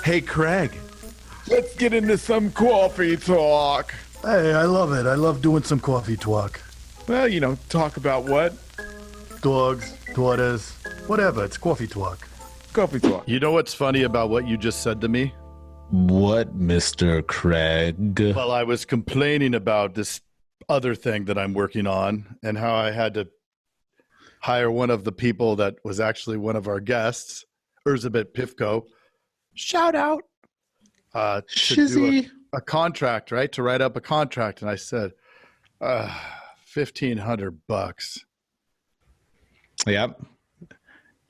Hey, Craig. Let's get into some coffee talk. Hey, I love it. I love doing some coffee talk. Well, talk about what? Dogs, daughters, whatever. It's coffee talk. Coffee talk. You know what's funny about what you just said to me? What, Mr. Craig? Well, I was complaining about this other thing that I'm working on and how I had to hire one of the people that was actually one of our guests, Elizabeth Pifko. Shout out. To do a contract, right? To write up a contract. And I said, $1,500. Yep.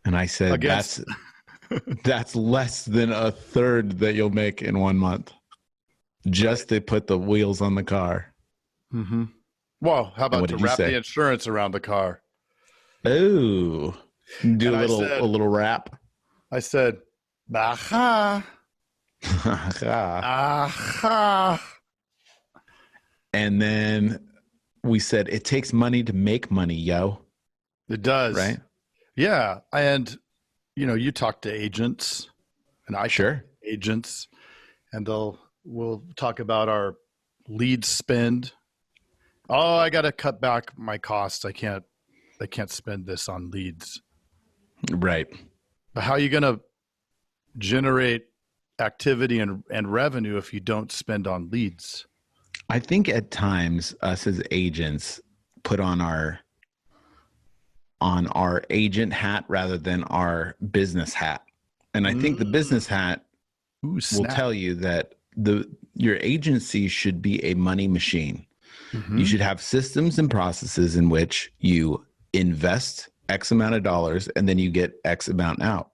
And I said, that's less than a third that you'll make in 1 month. Just to put the wheels on the car. Mm-hmm. Well, how about to wrap the insurance around the car? Oh, do a little wrap. I said, aha. Aha. And then we said, it takes money to make money, yo. It does. Right? Yeah. And, you talk to agents and I talk to agents and we'll talk about our lead spend. Oh, I got to cut back my costs. I can't spend this on leads. Right. But how are you going to generate activity and revenue if you don't spend on leads? I think at times us as agents put on our agent hat rather than our business hat. And I think the business hat will tell you that your agency should be a money machine. Mm-hmm. You should have systems and processes in which you invest X amount of dollars and then you get X amount out.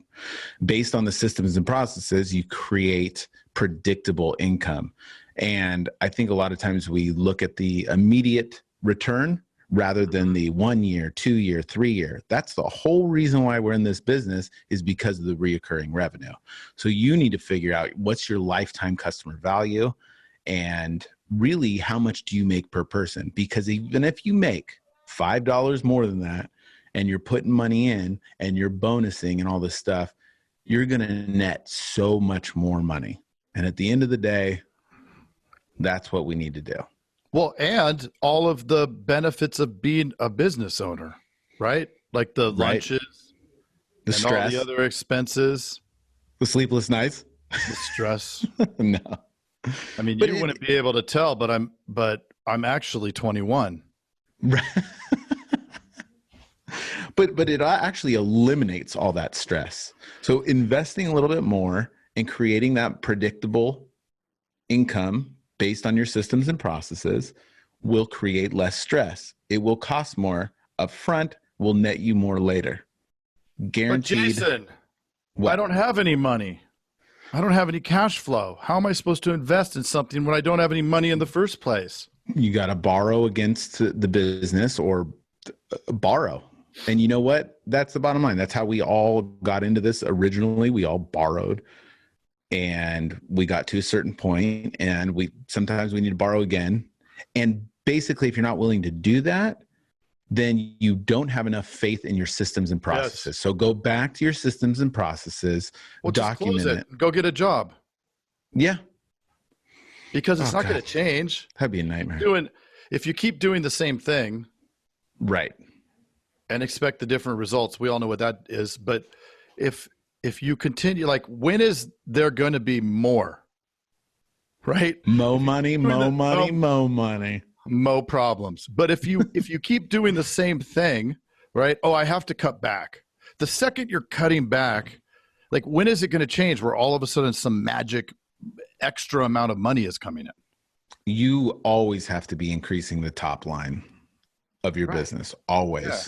Based on the systems and processes, you create predictable income. And I think a lot of times we look at the immediate return rather than the 1 year, 2 year, 3 year. That's the whole reason why we're in this business, is because of the reoccurring revenue. So you need to figure out what's your lifetime customer value and really how much do you make per person? Because even if you make $5 more than that, and you're putting money in and you're bonusing and all this stuff, you're going to net so much more money. And at the end of the day, that's what we need to do. Well, and all of the benefits of being a business owner, right? Like the lunches, the stress, all the other expenses, the sleepless nights, the stress. No. I mean, you wouldn't be able to tell, but I'm actually 21. But it actually eliminates all that stress. So investing a little bit more and creating that predictable income based on your systems and processes will create less stress. It will cost more upfront, will net you more later. Guaranteed. But Jason, I don't have any money. I don't have any cash flow. How am I supposed to invest in something when I don't have any money in the first place? You got to borrow against the business or borrow. And you know what? That's the bottom line. That's how we all got into this originally. We all borrowed and we got to a certain point and sometimes we need to borrow again. And basically, if you're not willing to do that, then you don't have enough faith in your systems and processes. Yes. So go back to your systems and processes, document it. Go get a job. Yeah. Because it's not going to change. That'd be a nightmare. If you keep doing the same thing. Right. And expect the different results. We all know what that is. But if you continue, like, when is there going to be more? Right? Mo money, mo problems. But if you keep doing the same thing, right? Oh, I have to cut back. The second you're cutting back, like, when is it going to change where all of a sudden some magic extra amount of money is coming in? You always have to be increasing the top line of your business. Always. Yeah.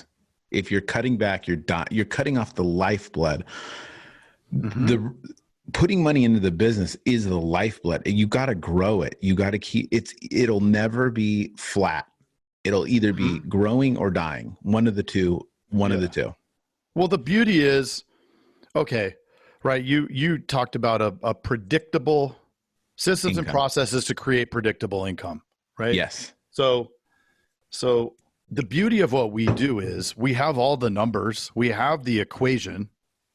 If you're cutting back, you're cutting off the lifeblood. Mm-hmm. Putting money into the business is the lifeblood. You got to grow it. You got to it'll never be flat. It'll either be growing or dying. One of the two. Of the two. Well, the beauty is, okay, right? You talked about a predictable systems and processes to create predictable income, right? Yes. So the beauty of what we do is we have all the numbers, we have the equation,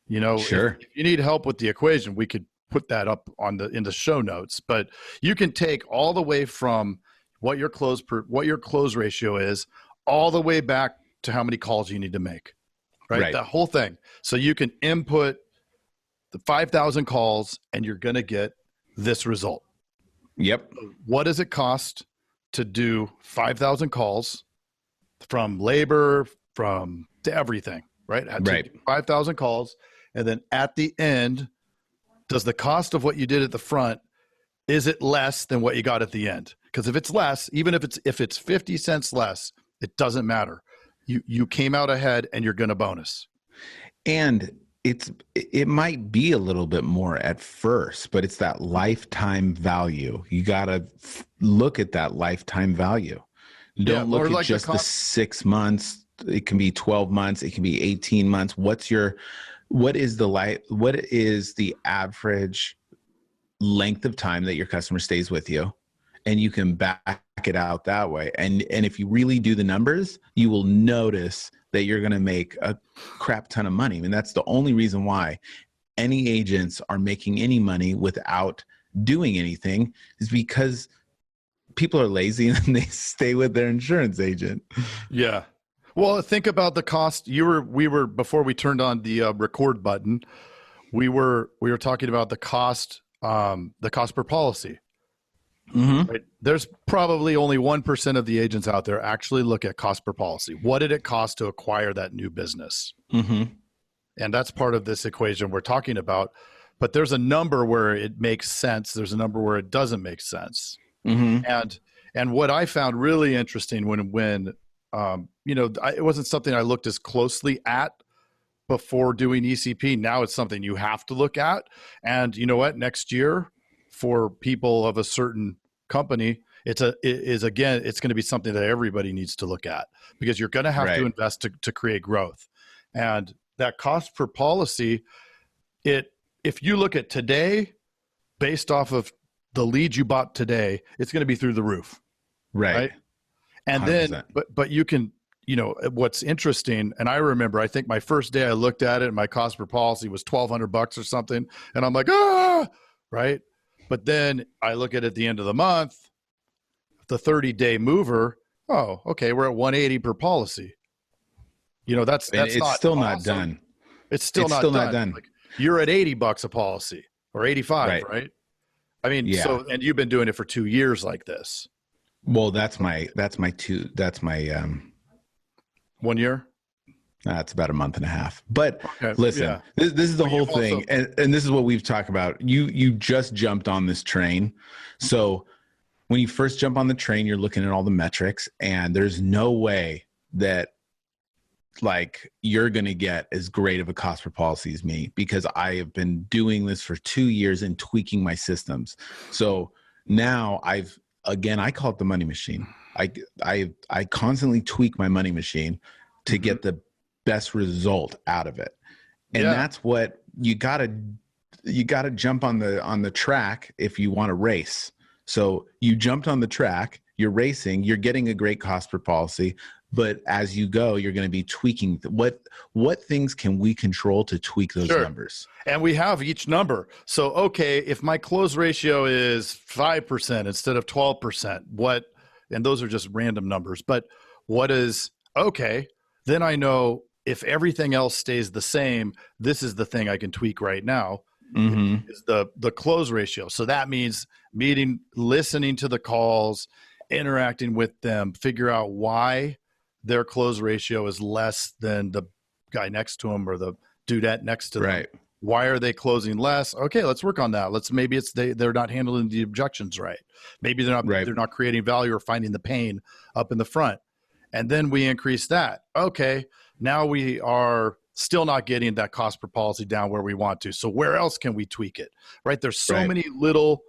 Sure. If you need help with the equation, we could put that up in the show notes, but you can take all the way from what your close ratio is all the way back to how many calls you need to make, right? The whole thing. So you can input the 5,000 calls and you're going to get this result. Yep. What does it cost to do 5,000 calls from labor, to everything, right? Right. 5,000 calls. And then at the end, does the cost of what you did at the front, is it less than what you got at the end? Because if it's less, even if it's 50 cents less, it doesn't matter. You came out ahead and you're going to bonus. And it might be a little bit more at first, but it's that lifetime value. You got to look at that lifetime value. Don't look at just the 6 months. It can be 12 months. It can be 18 months. What is the average length of time that your customer stays with you? And you can back it out that way. And if you really do the numbers, you will notice that you're going to make a crap ton of money. I mean, that's the only reason why any agents are making any money without doing anything, is because people are lazy and they stay with their insurance agent. Yeah. Well, think about the cost. We were before we turned on the record button, we were talking about the cost per policy. Mm-hmm. Right? There's probably only 1% of the agents out there actually look at cost per policy. What did it cost to acquire that new business? Mm-hmm. And that's part of this equation we're talking about. But there's a number where it makes sense. There's a number where it doesn't make sense. Mm-hmm. And what I found really interesting when it wasn't something I looked as closely at before doing ECP. Now it's something you have to look at. And you know what? Next year, for people of a certain company, it's going to be something that everybody needs to look at, because you're going to have to invest to create growth. And that cost per policy, if you look at today, based off of the leads you bought today, it's going to be through the roof. Right. And 100%. Then, but you can, what's interesting, and I remember, I think my first day I looked at it and my cost per policy was $1,200 or something. And I'm like, right. But then I look at it at the end of the month, the 30-day mover. Oh, okay. We're at 180 per policy. That's still not done. It's still not done. Like, you're at $80 a policy or 85, right? I mean, so, and you've been doing it for 2 years like this. Well, that's my 1 year. It's about a month and a half. But listen, this is the whole thing. And this is what we've talked about. You just jumped on this train. So when you first jump on the train, you're looking at all the metrics, and there's no way that you're going to get as great of a cost per policy as me, because I have been doing this for 2 years and tweaking my systems. So now I call it the money machine. I constantly tweak my money machine to get the best result out of it. And that's what you gotta jump on the track if you want to race. So you jumped on the track, you're racing, you're getting a great cost per policy, but as you go, you're going to be tweaking what things can we control to tweak those numbers. And we have each number. So, okay, if my close ratio is 5% instead of 12%, and those are just random numbers, but what is, okay, then I know if everything else stays the same, this is the thing I can tweak right now. Mm-hmm. Is the close ratio. So that means listening to the calls, interacting with them, figure out why their close ratio is less than the guy next to them or the dudette next to them. Right. Why are they closing less? Okay, let's work on that. Maybe they're not handling the objections right. Maybe they're not creating value or finding the pain up in the front. And then we increase that. Okay, now we are still not getting that cost per policy down where we want to. So where else can we tweak it? Right? There's so many little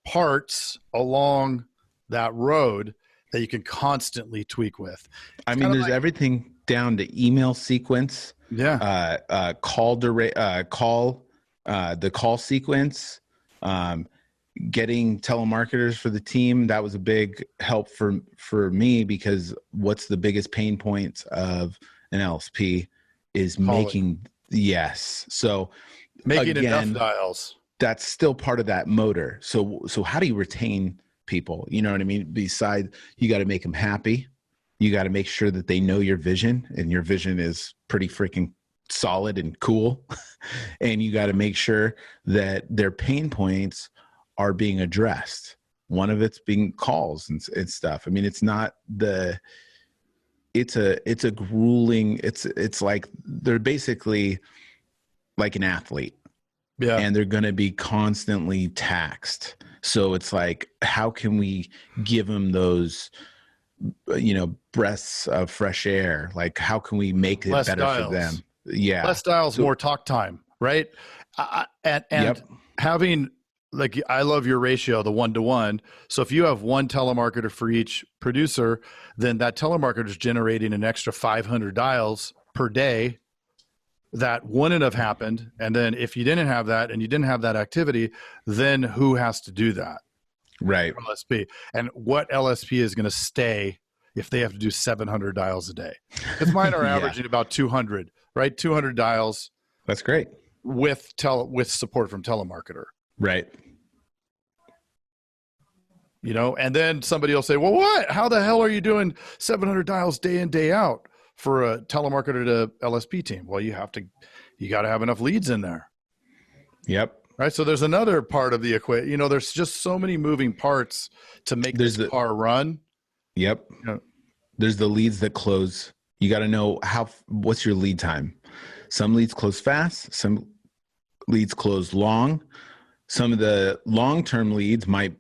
parts along that road that you can constantly tweak with. I mean, there's everything down to email sequence, the call sequence, getting telemarketers for the team. That was a big help for me, because what's the biggest pain points of an LSP is making enough dials. that's still part of that motor. So how do you retain people? You know what I mean? Besides, you got to make them happy. You got to make sure that they know your vision, and your vision is pretty freaking solid and cool. And you got to make sure that their pain points are being addressed. One of it's being calls and stuff. I mean, it's not it's a grueling, it's like they're basically like an athlete. Yeah. And they're going to be constantly taxed. So it's like, how can we give them those, breaths of fresh air? Like, how can we make it Less better dials. for them? Yeah. Less dials, more talk time, right? And Yep. having, like, I love your ratio, the 1-to-1. So if you have one telemarketer for each producer, then that telemarketer is generating an extra 500 dials per day that wouldn't have happened. And then if you didn't have that and you didn't have that activity, then who has to do that? Right. LSP. And what LSP is going to stay if they have to do 700 dials a day? Because mine are Yeah. averaging about 200, right? 200 dials That's great. with support from telemarketer. Right. And then somebody will say, well, what? How the hell are you doing 700 dials day in, day out for a telemarketer to LSP team? Well, you got to have enough leads in there. Yep. Right. So there's another part of the equation. There's just so many moving parts to make this car run. Yep. There's the leads that close. You got to know what's your lead time. Some leads close fast. Some leads close long. Some of the long-term leads might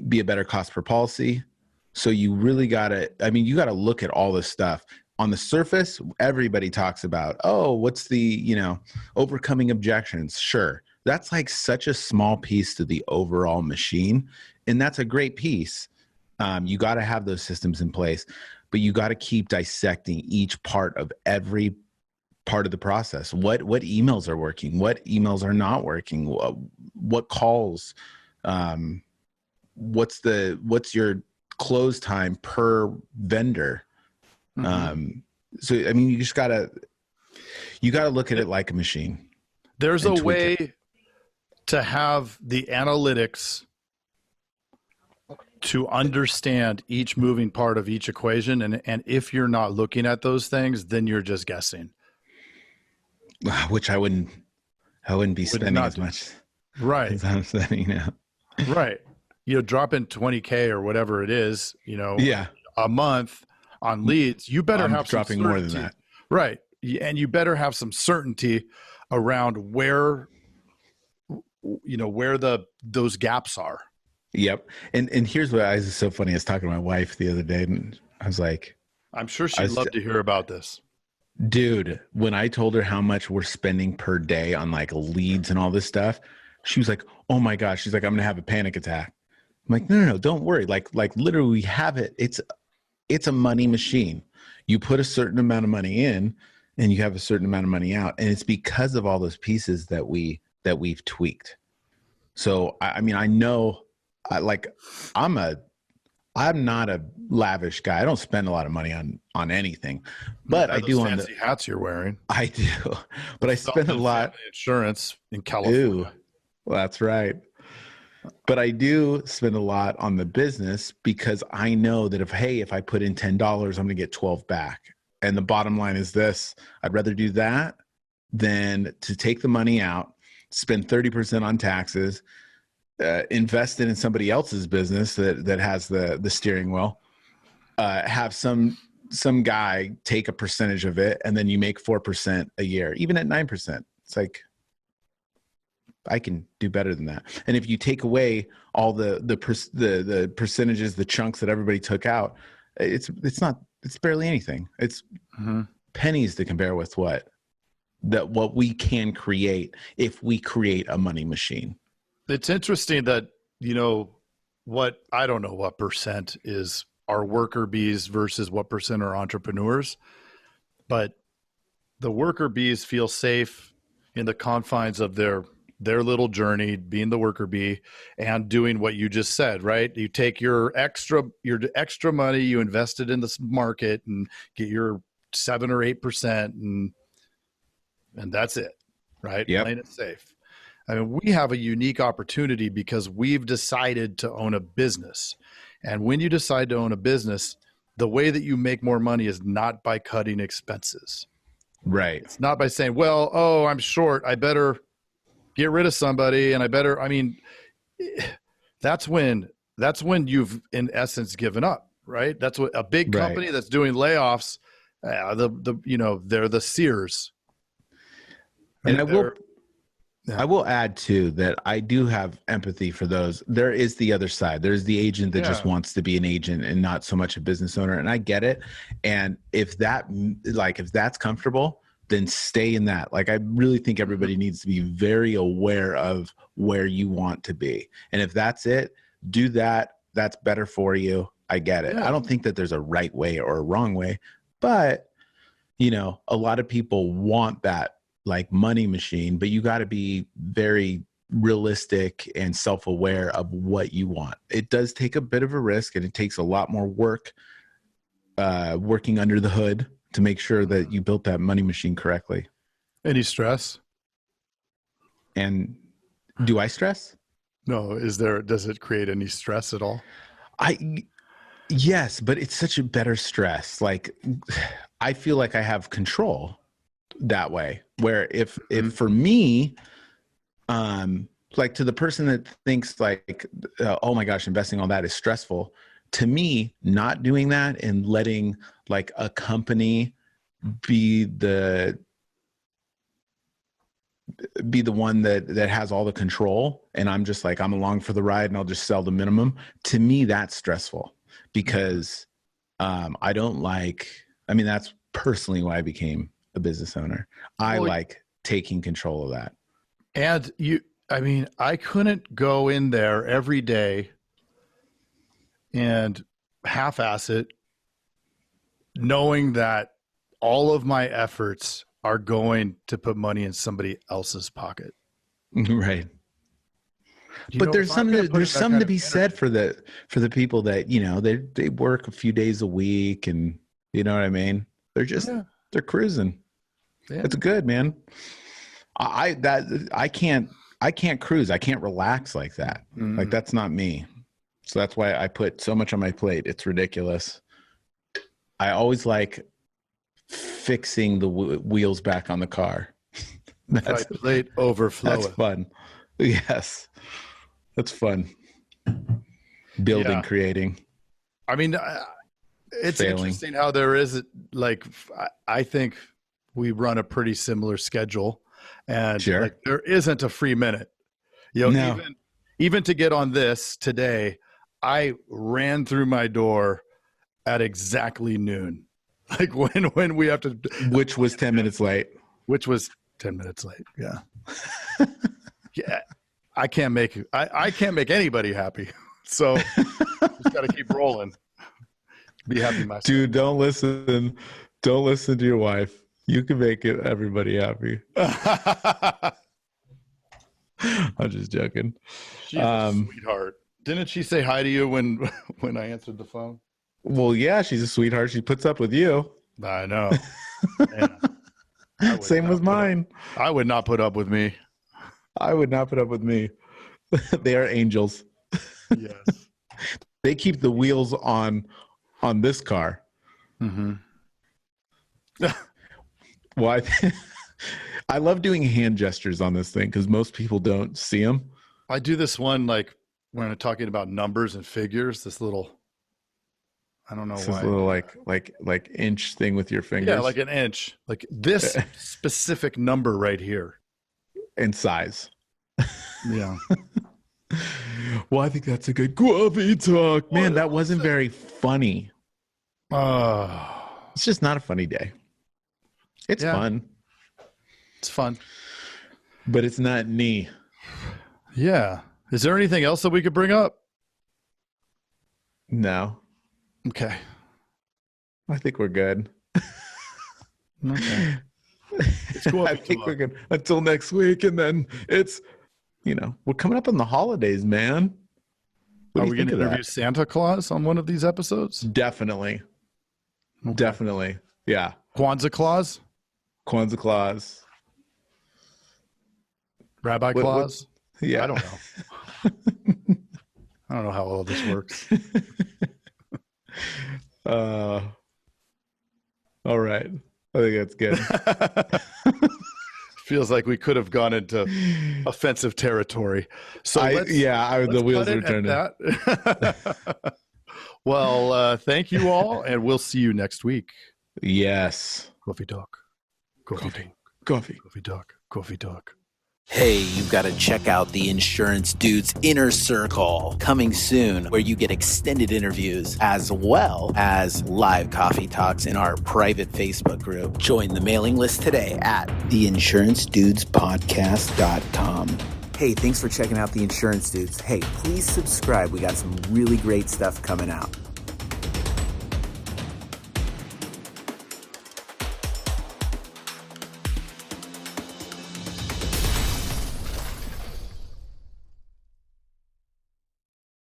be a better cost per policy. So you really got to, you got to look at all this stuff. On the surface, everybody talks about, what's the, overcoming objections. Sure. That's like such a small piece to the overall machine. And that's a great piece. You got to have those systems in place, but you got to keep dissecting each part of every part of the process. What emails are working? What emails are not working? What calls? What's your close time per vendor? Mm-hmm. So you just gotta look at it like a machine. There's a way to have the analytics to understand each moving part of each equation, and if you're not looking at those things, then you're just guessing. Which I wouldn't be spending as much, right? As I'm spending now. Right. Drop in 20K or whatever it is, a month on leads. You better have dropping some more than that. Right. And you better have some certainty around where those gaps are. Yep. And here's what is so funny. I was talking to my wife the other day, and I was like, I'm sure she'd love to hear about this. Dude, when I told her how much we're spending per day on like leads and all this stuff, she was like, oh my gosh. She's like, I'm going to have a panic attack. I'm like, no, don't worry. Like literally we have it. It's a money machine. You put a certain amount of money in and you have a certain amount of money out. And it's because of all those pieces that we've tweaked. So, I know I'm not a lavish guy. I don't spend a lot of money on anything, but I do on fancy hats you're wearing. I do, but I spend a lot. Insurance in California. Ew, well, that's right. But I do spend a lot on the business because I know that if I put in $10, I'm going to get 12 back. And the bottom line is this: I'd rather do that than to take the money out, spend 30% on taxes, invest it in somebody else's business that has the steering wheel, have some guy take a percentage of it, and then you make 4% a year, even at 9%. It's like, I can do better than that. And if you take away all the percentages, the chunks that everybody took out, it's barely anything. It's pennies to compare with what we can create if we create a money machine. It's interesting that, I don't know what percent is our worker bees versus what percent are entrepreneurs, but the worker bees feel safe in the confines of their little journey, being the worker bee and doing what you just said, right? You take your extra money, you invest it in this market and get your 7 or 8% and that's it, right? Yep. Playing it safe. I mean, we have a unique opportunity because we've decided to own a business. And when you decide to own a business, the way that you make more money is not by cutting expenses. Right. It's not by saying, well, oh, I'm short, I better get rid of somebody, and I mean, that's when you've in essence given up, right? That's what a big company that's doing layoffs, they're the Sears. And I will add too that I do have empathy for those. There is the other side. There's the agent that just wants to be an agent and not so much a business owner. And I get it. And if that's comfortable, then stay in that. Like, I really think everybody needs to be very aware of where you want to be. And if that's it, do that. That's better for you. I get it. I don't think that there's a right way or a wrong way, but a lot of people want that like money machine, but you got to be very realistic and self-aware of what you want. It does take a bit of a risk, and it takes a lot more work working under the hood to make sure that you built that money machine correctly. Any stress? And do I stress? No. Does it create any stress at all? Yes, but it's such a better stress. Like, I feel like I have control that way, where if for me, like, to the person that thinks like, oh my gosh, investing all that is stressful, to me, not doing that and letting like a company be the one that has all the control, and I'm just like, I'm along for the ride and I'll just sell the minimum. To me, that's stressful because I don't like, that's personally why I became a business owner. I like taking control of that. And I couldn't go in there every day and half-ass it, knowing that all of my efforts are going to put money in somebody else's pocket. Right. But there's something to be said for the people that, they work a few days a week, and you know what I mean? They're just, they're cruising. Yeah. It's good, man. I can't cruise. I can't relax like that. Like, that's not me. So that's why I put so much on my plate. It's ridiculous. I always like fixing the wheels back on the car. That's plate overflowing. That's fun. Yes. That's fun. Building, creating. It's failing. Interesting how there is, like, I think we run a pretty similar schedule, and like, there isn't a free minute. Even to get on this today, I ran through my door at exactly noon. Like, when we have to, which was 10 minutes late. Which was 10 minutes late. Yeah. Yeah. I can't make anybody happy. So just got to keep rolling. Be happy myself. Dude, don't listen to your wife. You can make everybody happy. I'm just joking. She's a sweetheart. Didn't she say hi to you when I answered the phone? Well, yeah, she's a sweetheart. She puts up with you. I know. Same with mine. I would not put up with me. I would not put up with me. They are angels. Yes. They keep the wheels on this car. Mm-hmm. Well, I love doing hand gestures on this thing because most people don't see them. I do this one, like, when I'm talking about numbers and figures, this little, I don't know why. This little like inch thing with your fingers. Yeah, like an inch. Like this specific number right here. And size. Yeah. Well, I think that's a good coffee talk. Man, that wasn't very funny. It's just not a funny day. It's fun. It's fun. But it's not me. Yeah. Is there anything else that we could bring up? No. Okay. I think we're good. Okay. It's cool. I think we're good until next week. And then it's, we're coming up on the holidays, man. Are we going to interview Santa Claus on one of these episodes? Definitely. Okay. Definitely. Yeah. Kwanzaa Claus? Kwanzaa Claus. Rabbi clause? Yeah. I don't know. I don't know how all this works. All right. I think that's good. Feels like we could have gone into offensive territory. So the wheels cut are it turning. at that. Well, thank you all, and we'll see you next week. Yes. Coffee talk. Coffee. Coffee talk. Coffee talk. Hey, you've got to check out the Insurance Dude's Inner Circle, coming soon, where you get extended interviews as well as live coffee talks in our private Facebook group. Join the mailing list today at theinsurancedudespodcast.com. Hey, thanks for checking out The Insurance Dudes. Hey, please subscribe. We got some really great stuff coming out.